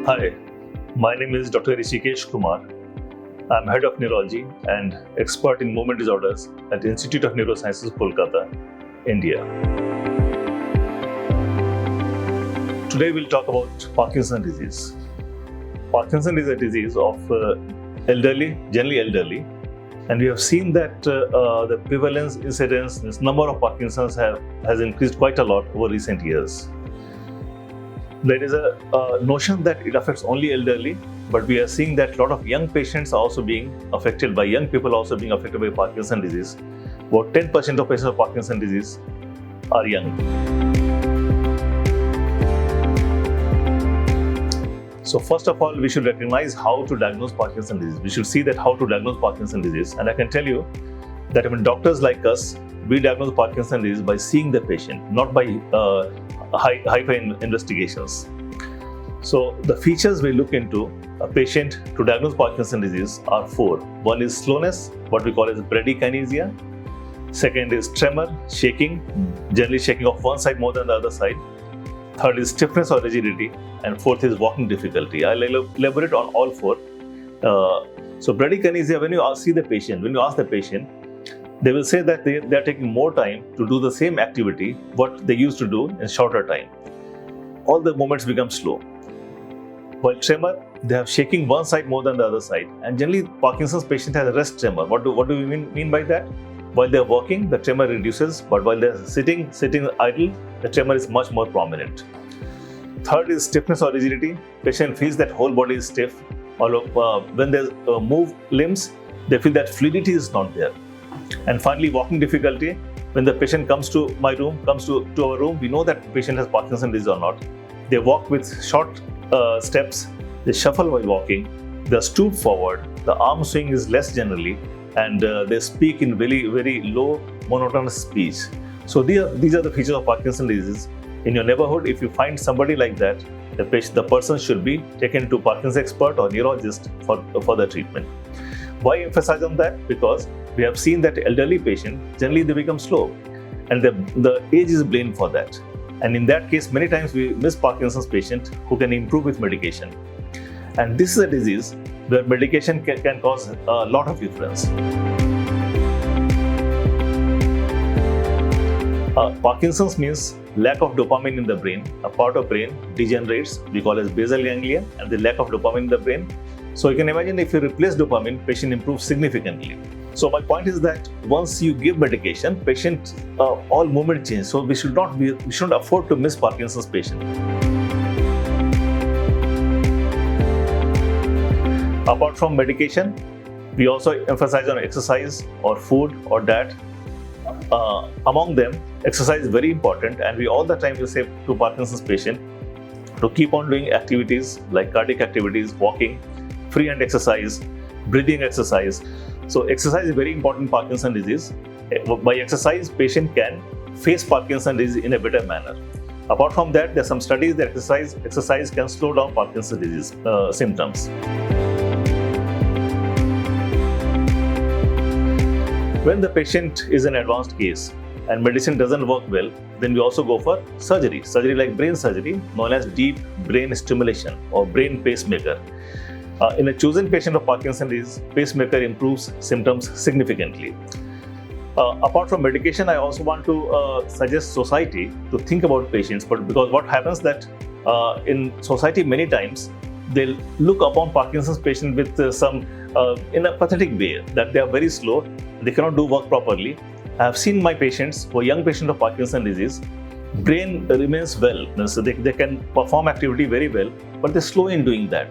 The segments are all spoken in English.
Hi, my name is Dr. Hrishikesh Kumar. I'm head of Neurology and expert in movement disorders at the Institute of Neurosciences, Kolkata, India. Today we'll talk about Parkinson's disease. Parkinson is a disease of elderly, generally elderly, and we have seen that the prevalence, incidence, this number of Parkinson's has increased quite a lot over recent years. There is a notion that it affects only elderly, but we are seeing that a lot of young patients are also being affected by young people also being affected by Parkinson's disease. About 10% of patients with Parkinson's disease are young. So first of all, we should recognize how to diagnose Parkinson's disease. We should see that how to diagnose Parkinson's disease. And I can tell you that when doctors like us, we diagnose Parkinson's disease by seeing the patient, not by hyper investigations. So the features we look into a patient to diagnose Parkinson's disease are four. One is slowness, what we call as bradykinesia. Second is tremor, shaking, generally shaking of one side more than the other side. Third is stiffness or rigidity, and fourth is walking difficulty. I'll elaborate on all four. So bradykinesia, when you ask the patient, they will say that they are taking more time to do the same activity what they used to do in shorter time. All the movements become slow. While tremor, they have shaking one side more than the other side. And generally, Parkinson's patient has rest tremor. What do we mean by that? While they are walking, the tremor reduces, but while they are sitting idle, the tremor is much more prominent. Third is stiffness or rigidity. Patient feels that whole body is stiff. When they move limbs, they feel that fluidity is not there. And finally, walking difficulty. When the patient comes to our room, we know that the patient has Parkinson's disease or not. They walk with short steps, they shuffle while walking, they stoop forward, the arm swing is less generally, and they speak in very, very low, monotonous speech. So these are the features of Parkinson's disease. In your neighborhood, if you find somebody like that, the person should be taken to Parkinson's expert or neurologist for the treatment. Why emphasize on that? Because we have seen that elderly patients, generally they become slow, and the age is blamed for that. And in that case, many times we miss Parkinson's patient who can improve with medication. And this is a disease where medication can cause a lot of difference. Parkinson's means lack of dopamine in the brain. A part of brain degenerates, we call as basal ganglia, and the lack of dopamine in the brain. So you can imagine if you replace dopamine, patient improves significantly. So my point is that once you give medication, patient all movement change. So we shouldn't afford to miss Parkinson's patient. Apart from medication, we also emphasize on exercise or food or diet. Among them, exercise is very important, and we all the time will say to Parkinson's patient to keep on doing activities like cardiac activities, walking, free hand exercise, breathing exercise. So exercise is very important in Parkinson's disease. By exercise, patient can face Parkinson's disease in a better manner. Apart from that, there are some studies that exercise can slow down Parkinson's disease symptoms. When the patient is an advanced case and medicine doesn't work well, then we also go for surgery like brain surgery, known as deep brain stimulation or brain pacemaker. In a chosen patient of Parkinson's disease, pacemaker improves symptoms significantly. Apart from medication, I also want to suggest society to think about patients, but because what happens that in society many times they look upon Parkinson's patient with in a pathetic way, that they are very slow, they cannot do work properly. I have seen my patients who are young patients of Parkinson's disease, brain remains well, so they can perform activity very well, but they're slow in doing that.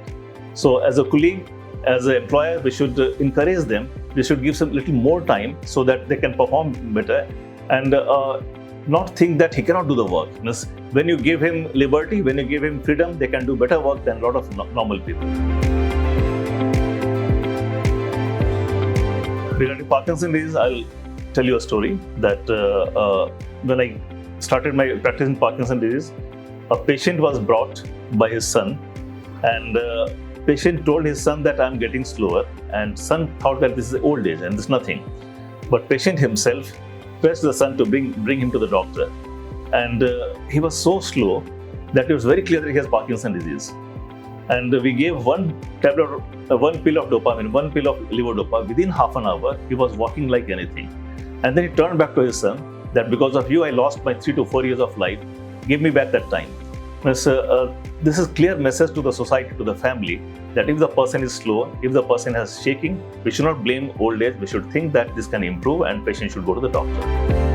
So as a colleague, as an employer, we should encourage them. We should give some little more time so that they can perform better, and not think that he cannot do the work. When you give him liberty, when you give him freedom, they can do better work than a lot of normal people. Regarding Parkinson's disease, I'll tell you a story that when I started my practice in Parkinson's disease, a patient was brought by his son, and patient told his son that I'm getting slower, and son thought that this is old age and this is nothing. But patient himself pressed the son to bring him to the doctor. And he was so slow that it was very clear that he has Parkinson's disease. And we gave one tablet, one pill of dopamine, one pill of levodopa. Within half an hour, he was walking like anything. And then he turned back to his son that because of you, I lost my 3 to 4 years of life. Give me back that time. This is clear message to the society, to the family, that if the person is slow, if the person has shaking, we should not blame old age. We should think that this can improve and patient should go to the doctor.